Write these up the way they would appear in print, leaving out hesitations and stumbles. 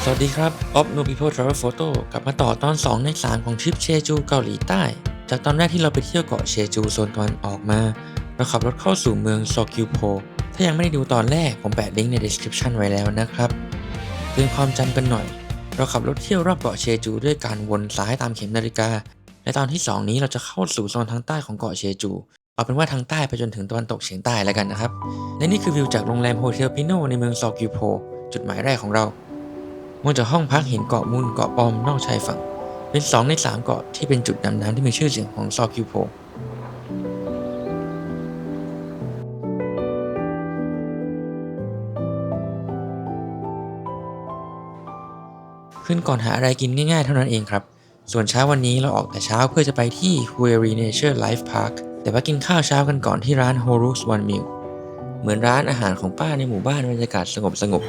สวัสดีครับออฟ No People Travel Photo กลับมาต่อตอน2ใน3ของทริปเชจูเกาหลีใต้จากตอนแรกที่เราไปเที่ยวเกาะเชจูโซนตะวันออกมาเราขับรถเข้าสู่เมืองซอกิวโพถ้ายังไม่ได้ดูตอนแรกผมแปะลิงก์ใน description ไว้แล้วนะครับเตือนความจำกันหน่อยเราขับรถเที่ยวรอบเกาะเชจูด้วยการวนซ้ายตามเข็มนาฬิกาและตอนที่2นี้เราจะเข้าสู่โซนทางใต้ของเกาะเชจูเอาเป็นว่าทางใต้ไปจนถึงตะวันตกเฉียงใต้แล้วกันนะครับและนี่คือวิวจากโรงแรมโฮเทลปิโนในเมืองซอกิวโพจุดหมายแรกของเรามองจากห้องพักเห็นเกาะมุนเกาะปอมนอกชายฝั่งเป็น2ใน3เกาะที่เป็นจุดดำน้ำที่มีชื่อเสียงของซอกิวโพขึ้นก่อนหาอะไรกินง่ายๆเท่านั้นเองครับส่วนเช้าวันนี้เราออกแต่เช้าเพื่อจะไปที่ Hueri Nature Life Park แต่ว่ากินข้าวเช้ากันก่อนที่ร้าน Horus One Meal เหมือนร้านอาหารของป้าในหมู่บ้านบรรยากาศสงบ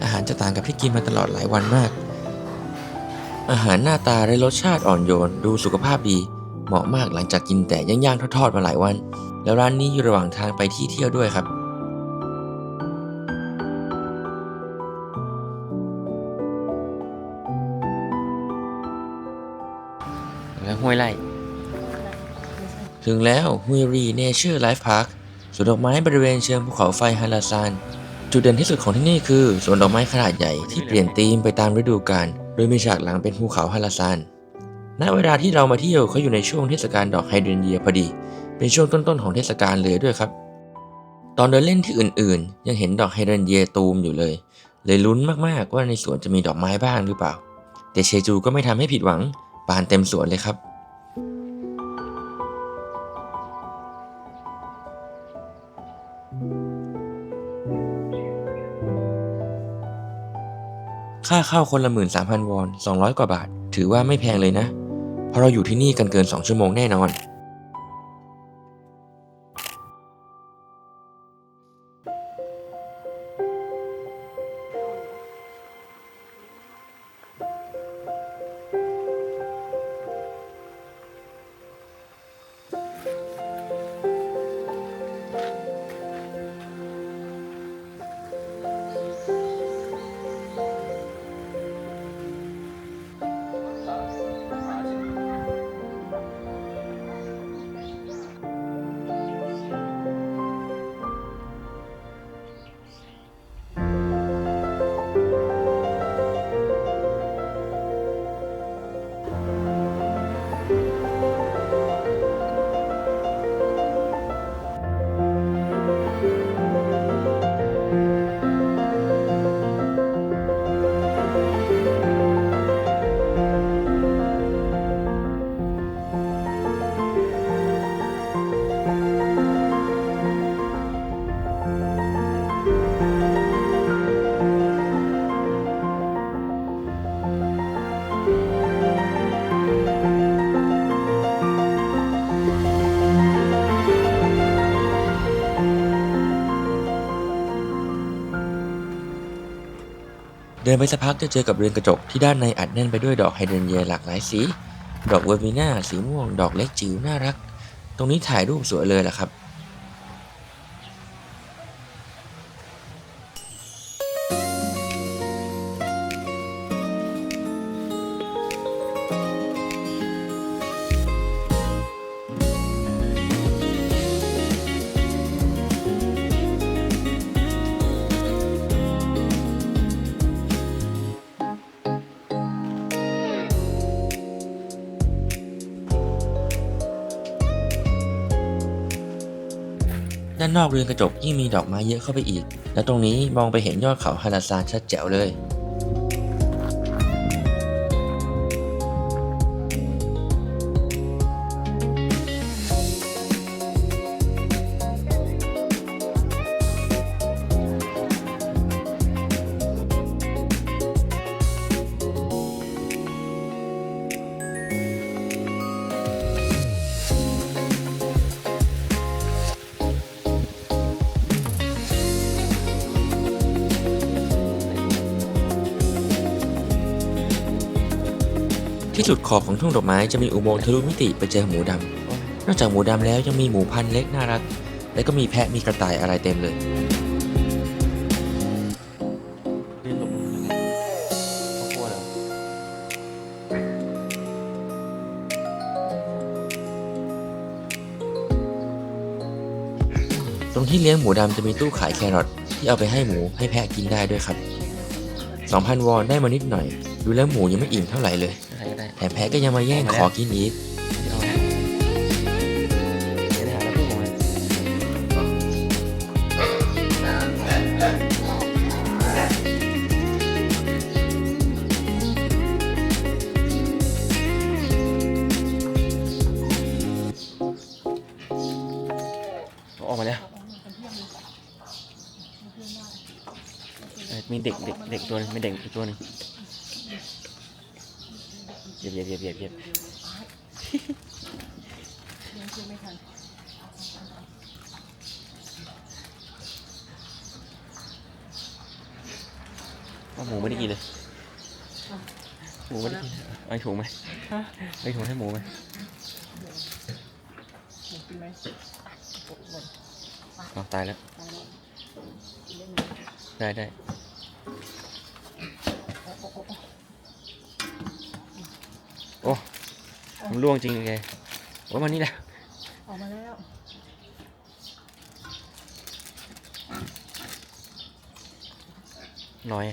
อาหารจะต่างกับที่กินมาตลอดหลายวันมากอาหารหน้าตาและรสชาติอ่อนโยนดูสุขภาพดีเหมาะมากหลังจากกินแต่ย่างๆทอดๆมาหลายวันแล้วร้านนี้อยู่ระหว่างทางไปที่เที่ยวด้วยครับแล้วห้วยไร่ถึงแล้ว Hueri Nature Life Park สวนดอกไม้บริเวณเชิงภูเขาไฟฮาราซานจุดเด่นที่สุดของที่นี่คือสวนดอกไม้ขนาดใหญ่ที่เปลี่ยนธีมไปตามฤดูกาลโดยมีฉากหลังเป็นภูเขาฮาราซานณเวลาที่เรามาเที่ยวเขาอยู่ในช่วงเทศกาลดอกไฮเดรนเยียพอดีเป็นช่วงต้นๆของเทศกาลเลยด้วยครับตอนเดินเล่นที่อื่นๆยังเห็นดอกไฮเดรนเยียตูมอยู่เลยลุ้นมากๆว่าในสวนจะมีดอกไม้บ้างหรือเปล่าแต่เชจูก็ไม่ทำให้ผิดหวังบานเต็มสวนเลยครับค่าเข้าคนละ 13,000 วอน200 กว่าบาทถือว่าไม่แพงเลยนะเพราะเราอยู่ที่นี่กันเกิน2 ชั่วโมงแน่นอนเดินไปสักพักจะเจอกับเรือนกระจกที่ด้านในอัดแน่นไปด้วยดอกไฮเดรนเยียหลากหลายสีดอกเวอร์มิน่าสีม่วงดอกเล็กจิ๋วน่ารักตรงนี้ถ่ายรูปสวยเลยล่ะครับด้านนอกเรือนกระจกยิ่งมีดอกไม้เยอะเข้าไปอีกและตรงนี้มองไปเห็นยอดเขาฮาราซานชัดแจ๋วเลยที่สุดขอบของทุ่งดอกไม้จะมีอุโมงค์ทะลุมิติไปเจอหมูดำนอกจากหมูดำแล้วยังมีหมูพันธุ์เล็กน่ารักและก็มีแพะมีกระต่ายอะไรเต็มเลย โอ รงที่เลี้ยงหมูดำจะมีตู้ขายแครอทที่เอาไปให้หมูให้แพะกินได้ด้วยครับ 2,000 วอนได้มานิดหน่อยดูแล้วหมูยังไม่อิ่มเท่าไหร่เลยแถมแพะก็ยังมาแย่งขอกินอีกออกมาแล้วมีเด็กตัวนึงมีเด็กอีกตัวนึงเหยียบว่าหมูไม่ได้กินเลยหมูไม่ได้กินไอ้ถุงไหมไอ้ถุงให้หมูไหมอ๋อตายแล้วได้โอ้มันล่วงจริงไงโอ้มันนี่แหละออกมาแล้วน้อย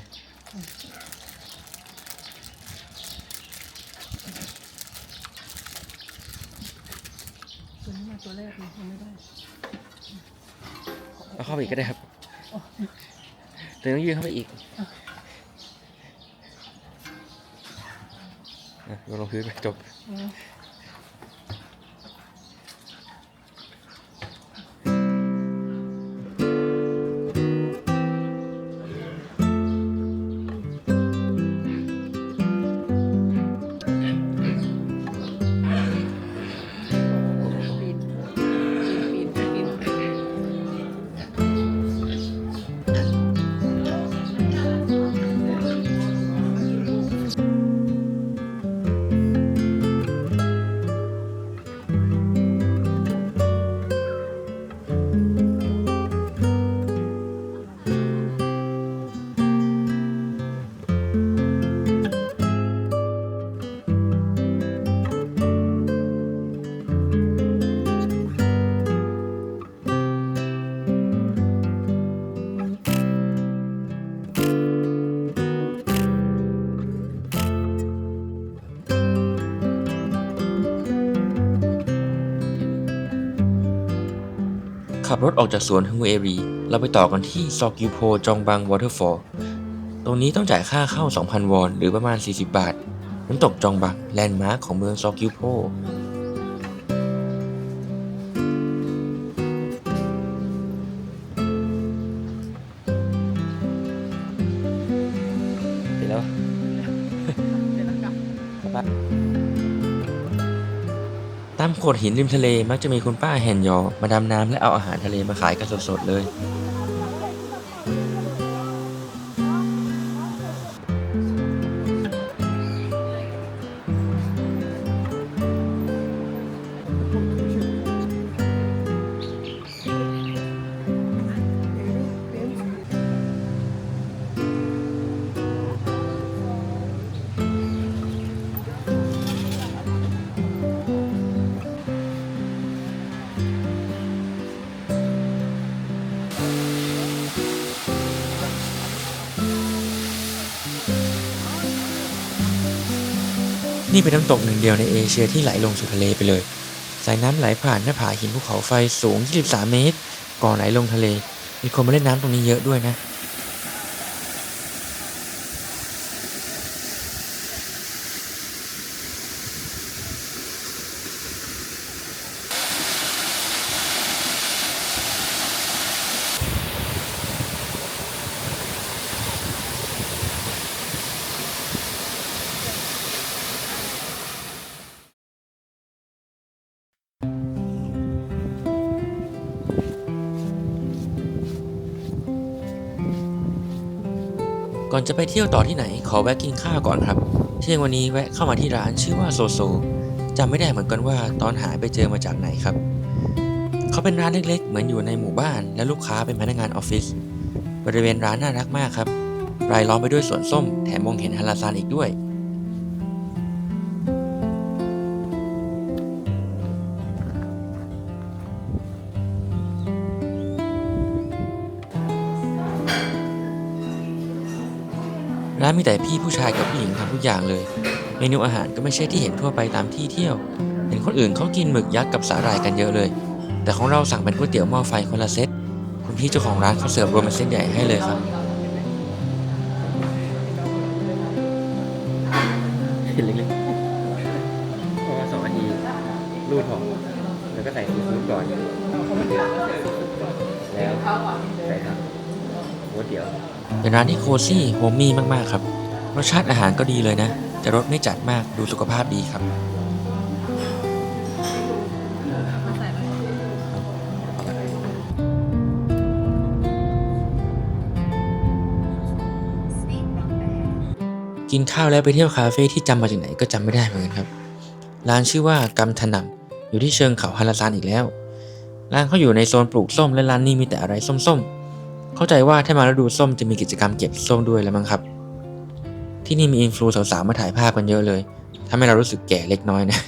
ตัวนี้มาตัวแรกเลยยังไม่ได้เอาเข้าไปอีกก็ได้ครับแต่ต้องยืนเข้าไปอีกโยนลงพื้นไปจบขับรถออกจากสวนฮุเอรีเราไปต่อกันที่ซอกิวโพจองบังวอเตอร์ฟอลตรงนี้ต้องจ่ายค่าเข้า 2,000 วอนหรือประมาณ 40 บาทน้ำตกจองบังแลนด์มาร์คของเมืองซอกิวโพเสร็จแล้วตามโขดหินริมทะเลมักจะมีคุณป้าแฮนยอมาดำน้ำและเอาอาหารทะเลมาขายกันสดๆเลยนี่เป็นน้ำตกหนึ่งเดียวในเอเชียที่ไหลลงสู่ทะเลไปเลยสายน้ำไหลผ่านหน้าผาหินภูเขาไฟสูง 23 เมตร ก่อนไหลลงทะเลมีคนมาเล่นน้ำตรงนี้เยอะด้วยนะ ก่อนจะไปเที่ยวต่อที่ไหนขอแวะกินข้าวก่อนครับเที่ยงวันนี้แวะเข้ามาที่ร้านชื่อว่าโซโซจำไม่ได้เหมือนกันว่าตอนหายไปเจอมาจากไหนครับเขาเป็นร้านเล็กๆเหมือนอยู่ในหมู่บ้านและลูกค้าเป็นพนักงานออฟฟิศบริเวณร้านน่ารักมากครับรายล้อมไปด้วยสวนส้มแถมมองเห็นฮาราซานอีกด้วย ร้านมีแต่พี่ผู้ชายกับผู้หญิงทำทุกอย่างเลยเมนูอาหารก็ไม่ใช่ที่เห็นทั่วไปตามที่เที่ยวเห็นคนอื่นเขากินหมึกยักษ์กับสาหร่ายกันเยอะเลยแต่ของเราสั่งเป็นก๋วยเตี๋ยวหม้อไฟคนละเซตคุณพี่เจ้าของร้านเขาเสิร์ฟรวมเป็นเซตใหญ่ให้เลยครับ เล็กๆพอ2 นาทีรูดหอมแล้วก็ใส่ซีฟู้ดก่อนแล้วใส่ครับก๋วยเตี๋ยว เป็นร้านที่โคซี่โฮมมี่มากๆครับรสชาติอาหารก็ดีเลยนะแต่รสไม่จัดมากดูสุขภาพดีครับ มาใส่ไหม กินข้าวแล้วไปเที่ยวคาเฟ่ที่จำมาจากไหนก็จำไม่ได้เหมือนกันครับร้านชื่อว่ากัมทนัมอยู่ที่เชิงเขาฮาราซานอีกแล้วร้านเขาอยู่ในโซนปลูกส้มและร้านนี้มีแต่อะไรส้มๆเข้าใจว่าถ้ามาฤดูส้มจะมีกิจกรรมเก็บส้มด้วยแล้วมั้งครับที่นี่มีอินฟลูสาวๆมาถ่ายภาพกันเยอะเลยทำให้เรารู้สึกแก่เล็กน้อยนะ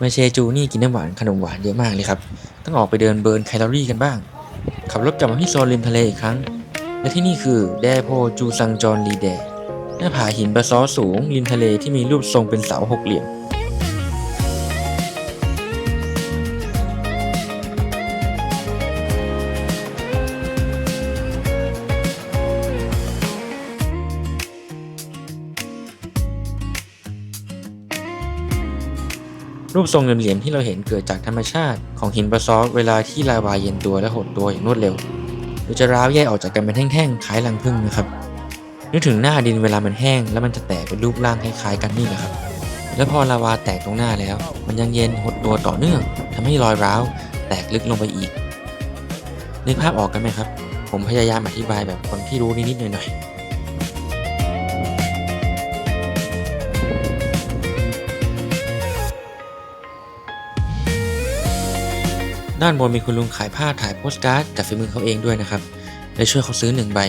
มาเชจูนี่กินน้ำหวานขนมหวานเยอะมากเลยครับต้องออกไปเดินเบิร์นแคลอรี่กันบ้างขับรถกลับมาที่โซนริมทะเลอีกครั้งและที่นี่คือแดโพจูซังจอนรีแดหน้าผาหินบาซอลต์สูงริมทะเลที่มีรูปทรงเป็นเสาหกเหลี่ยมรูปทรงเหลี่ยมๆที่เราเห็นเกิดจากธรรมชาติของหินบาซอลต์เวลาที่ลาวาเย็นตัวและหดตัวอย่างรวดเร็วโดยจะร้าวแยกออกจากกันเป็นแท่งๆคล้ายรังผึ้งนะครับนึกถึงหน้าดินเวลามันแห้งแล้วมันจะแตกเป็นรูปร่างคล้ายๆกันนี่แหละครับแล้วพอลาวาแตกตรงหน้าแล้วมันยังเย็นหดตัวต่อเนื่องทำให้รอยร้าวแตกลึกลงไปอีกนึกภาพออกกันไหมครับผมพยายามอธิบายแบบคนที่รู้นิดๆหน่อยๆด้านบนมีคุณลุงขายผ้าถ่ายโปสการ์ดจากฝีมือเขาเองด้วยนะครับเลยช่วยเขาซื้อ1 ใบ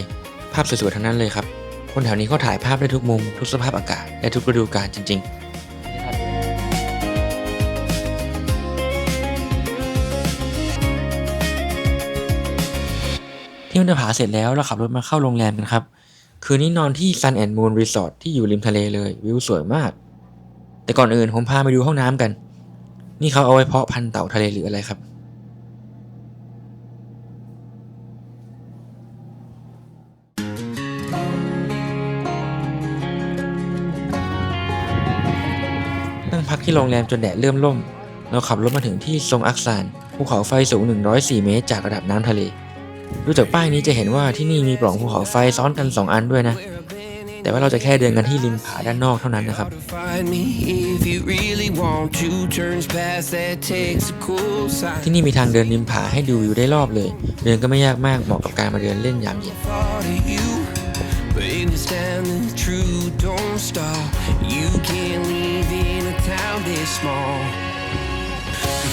ภาพสวยๆทั้งนั้นเลยครับคนแถวนี้เขาถ่ายภาพได้ทุกมุมทุกสภาพอากาศและทุกฤดูกาลจริงๆที่มันผาเสร็จแล้วเราขับรถมาเข้าโรงแรมกันครับคืนนี้นอนที่ Sun and Moon Resort ที่อยู่ริมทะเลเลยวิวสวยมากแต่ก่อนอื่นผมพาไปดูห้องน้ำกันนี่เขาเอาไว้เพาะพันธุ์เต่าทะเลหรืออะไรครับนั่งพักที่โรงแรมจนแดดเริ่มร่มเราขับรถมาถึงที่ซงอักซานภูเขาไฟสูง104 เมตรจากระดับน้ำทะเลดูจากป้ายนี้จะเห็นว่าที่นี่มีปล่องภูเขาไฟซ้อนกัน2 อันด้วยนะแต่ว่าเราจะแค่เดินกันที่ริมผาด้านนอกเท่านั้นนะครับที่นี่มีทางเดินริมผาให้ดูวิวได้รอบเลยเดินก็ไม่ยากมากเหมาะกับการมาเดินเล่นยามเย็น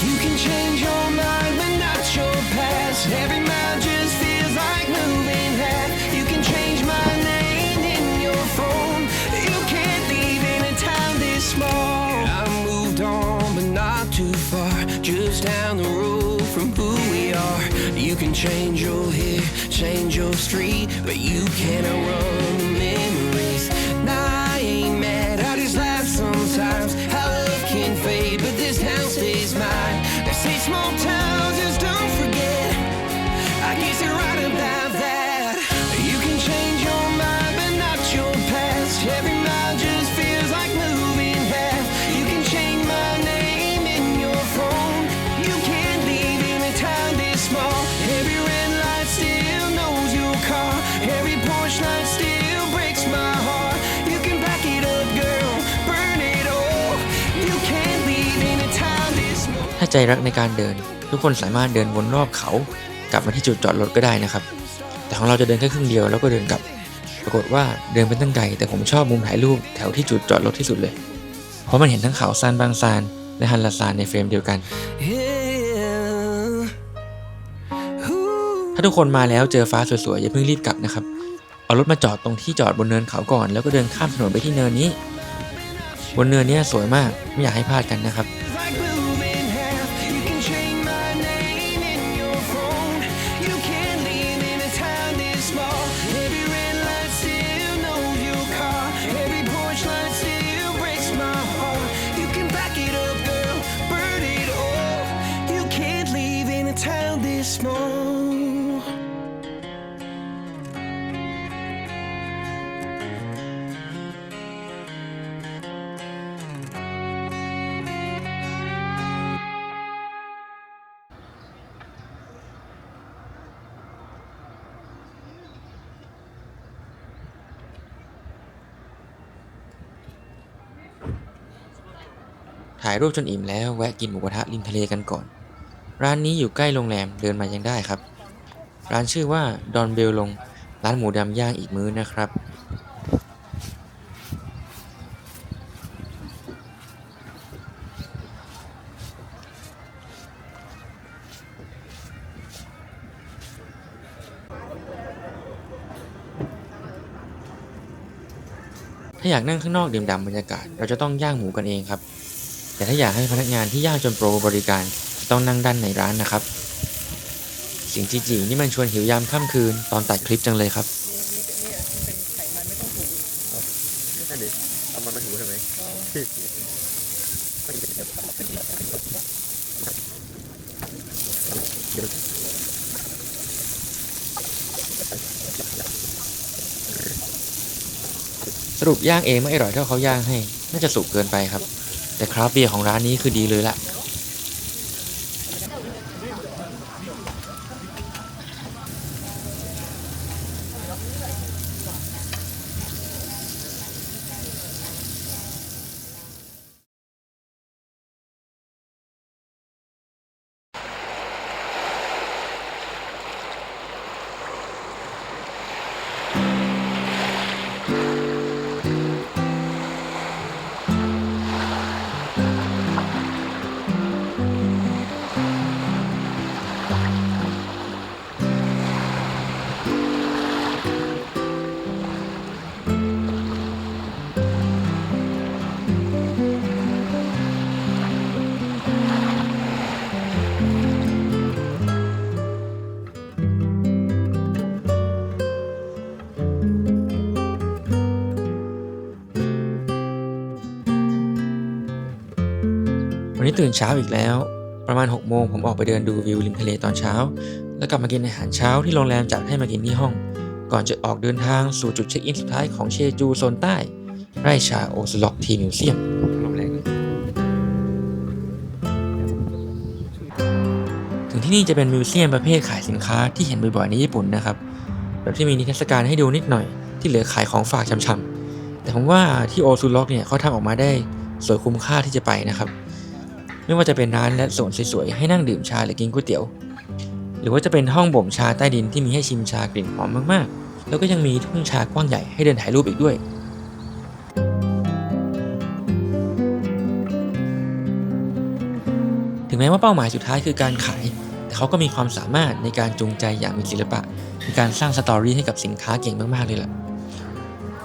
You can change your mind, but not your past. Every mile just feels like moving half. You can change my name in your phone. You can't leave in a town this small. I moved on, but not too far. Just down the road from who we are. You can change your hair, change your street, but you cannot run the memories. Nah, I ain't mad, I just laugh sometimes. How love can fade, but this town stays mine. They say small towns just don't forget. I guess you're right about that. You can change your mind, but not your past. Every mile just feels like moving fast. You can change my name in your phone. You can't leave in a town this small. Every red light still knows your car. Every porch light still breaks my heart. You can back it up, girl, burn it all. You can't leave in a town this small. ถ้าใจรักในการเดินทุกคนสามารถเดินวนรอบเขากลับมาที่จุดจอดรถก็ได้นะครับแต่ของเราจะเดินแค่ครึ่งเดียวแล้วก็เดินกลับปรากฏว่าเดินเป็นตั้งไกลแต่ผมชอบมุมถ่ายรูปแถวที่จุดจอดรถที่สุดเลย เพราะมันเห็นทั้งเขาซานบางซานและฮันลาซานในเฟรมเดียวกัน ถ้าทุกคนมาแล้วเจอฟ้าสวยๆอย่าเพิ่งรีบกลับนะครับเอารถมาจอดตรงที่จอดบนเนินเขาก่อนแล้วก็เดินข้ามถนนไปที่เนินนี้บนเนินนี้สวยมากไม่อยากให้พลาดกันนะครับถ่ายรูปจนอิ่มแล้วแวะกินหมูกระทะริมทะเลกันก่อนร้านนี้อยู่ใกล้โรงแรมเดินมายังได้ครับร้านชื่อว่าดอนเบลลงร้านหมูดำย่างอีกมื้อนะครับถ้าอยากนั่งข้างนอกดื่มด่ำบรรยากาศเราจะต้องย่างหมูกันเองครับแต่ถ้าอยากให้พนักงานที่ย่างจนโปรบริการจะต้องนั่งด้านในร้านนะครับเสียงจีๆนี่มันชวนหิวยามค่ำคืนตอนตัดคลิปจังเลยครับ นั่นดิเอามันมาถูทำไมสรุปย่างเองไม่อร่อยเท่าเขาย่างให้น่าจะสุกเกินไปครับแต่คราฟต์เบียร์ของร้านนี้คือดีเลยล่ะวันนี้ตื่นเช้าอีกแล้วประมาณ6 โมงผมออกไปเดินดูวิวริมทะเลตอนเช้าแล้วกลับมากินอาหารเช้าที่โรงแรมจัดให้มากินที่ห้องก่อนจะออกเดินทางสู่จุดเช็คอินสุดท้ายของเชจูโซนใต้ไร่ชาโอซุล็อกทีมิวเซียม ลมแรง ถึงที่นี่จะเป็นมิวเซียมประเภทขายสินค้าที่เห็นบ่อยๆในญี่ปุ่นนะครับแบบที่มีนิทรรศการให้ดูนิดหน่อยที่เหลือขายของฝากช่ำๆแต่ผมว่าที่โอซุล็อกเนี่ยเขาทำออกมาได้สวยคุ้มค่าที่จะไปนะครับไม่ว่าจะเป็นร้านและโซนสวยๆให้นั่งดื่มชาหรือกินก๋วยเตี๋ยวหรือว่าจะเป็นห้องบ่มชาใต้ดินที่มีให้ชิมชากลิ่นหอมมากๆแล้วก็ยังมีทุ่งชากว้างใหญ่ให้เดินถ่ายรูปอีกด้วยถึงแม้ว่าเป้าหมายสุดท้ายคือการขายแต่เขาก็มีความสามารถในการจูงใจอย่างมีศิลปะในการสร้างสตอรี่ให้กับสินค้าเก่งมากๆเลยล่ะ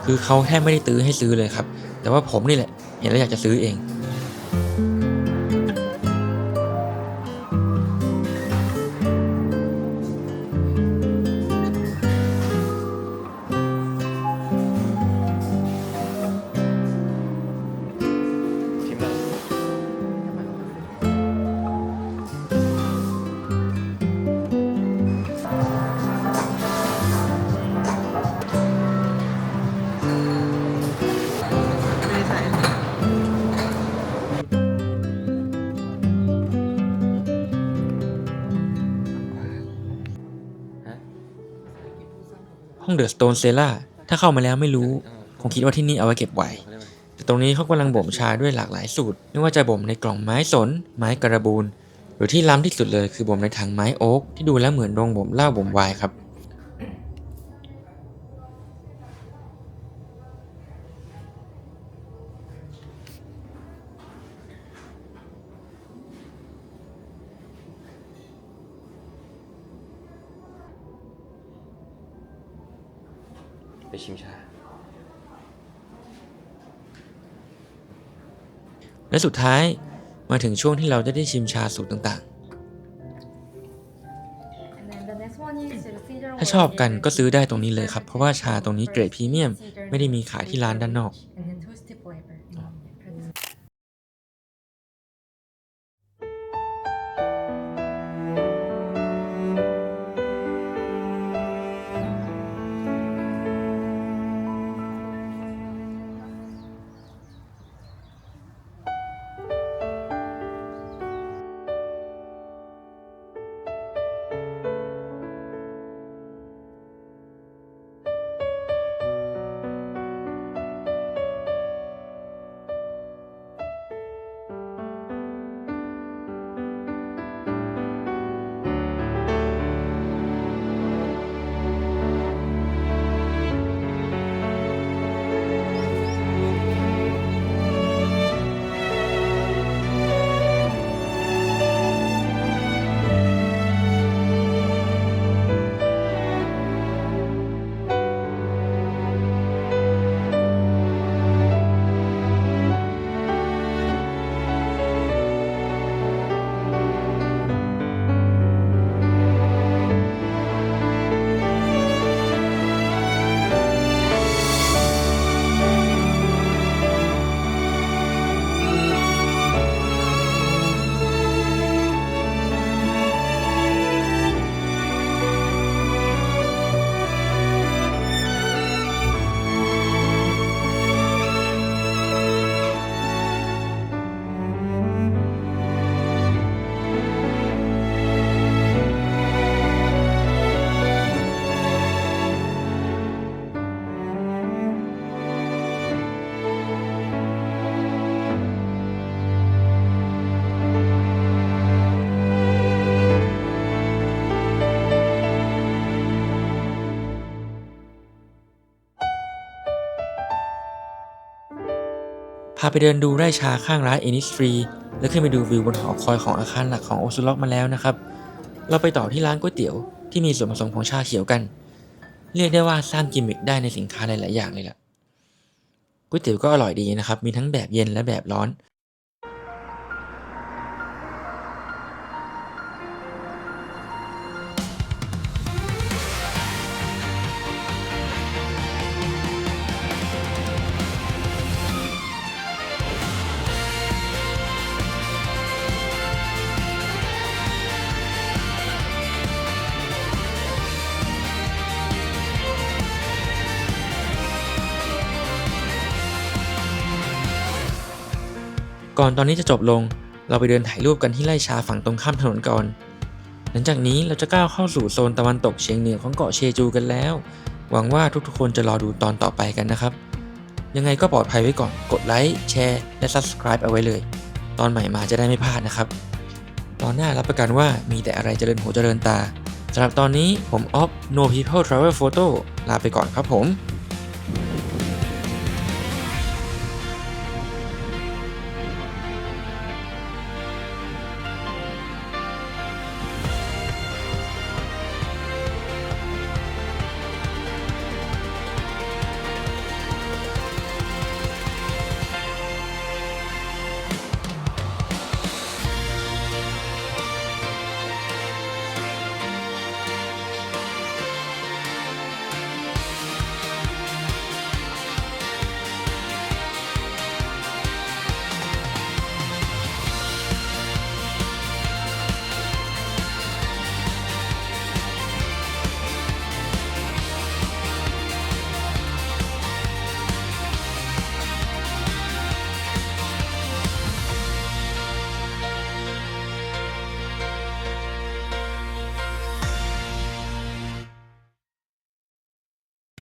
คือเขาแทบไม่ได้ตื้อให้ซื้อเลยครับแต่ว่าผมนี่แหละเห็นแล้วอยากจะซื้อเองชิมแล้วไม่ใส่ ห้องเดอะสโตนเซล่าถ้าเข้ามาแล้วไม่รู้คงคิดว่าที่นี่เอาไว้เก็บไว้แต่ตรงนี้เขากำลังบ่มชาด้วยหลากหลายสูตรไม่ว่าจะบ่มในกล่องไม้สนไม้กระบูนหรือที่ล้ำที่สุดเลยคือบ่มในถังไม้โอ๊กที่ดูแล้วเหมือนโรงบ่มเหล้าบ่มไวน์ครับ ไปชิมชา และสุดท้ายมาถึงช่วงที่เราจะได้ชิมชาสูตรต่างๆ ถ้าชอบกันก็ซื้อได้ตรงนี้เลยครับเพราะว่าชาตรงนี้เกรดพรีเมียมไม่ได้มีขายที่ร้านด้านนอก พาไปเดินดูไร่ชาข้างร้าน Innisfree แล้วขึ้นไปดูวิวบนหอคอยของอาคารหลักของโอซูล็อกมาแล้วนะครับ เราไปต่อที่ร้านก๋วยเตี๋ยวที่มีส่วนผสมของชาเขียวกัน เรียกได้ว่าสร้างกิมมิคได้ในสินค้าหลายๆอย่างเลยล่ะก๋วยเตี๋ยวก็อร่อยดีนะครับมีทั้งแบบเย็นและแบบร้อน ก่อนตอนนี้จะจบลง เราไปเดินถ่ายรูปกันที่ไร่ชาฝั่งตรงข้ามถนนก่อน หลังจากนี้เราจะก้าวเข้าสู่โซนตะวันตกเฉียงเหนือของเกาะเชจูกันแล้ว หวังว่าทุกๆคนจะรอดูตอนต่อไปกันนะครับ ยังไงก็ปลอดภัยไว้ก่อน กดไลค์ แชร์ และ Subscribe เอาไว้เลย ตอนใหม่มาจะได้ไม่พลาดนะครับ ตอนหน้ารับประกันว่ามีแต่อะไรเจริญหูเจริญตา สำหรับตอนนี้ผมออฟ No People Travel Photo ลาไปก่อนครับผม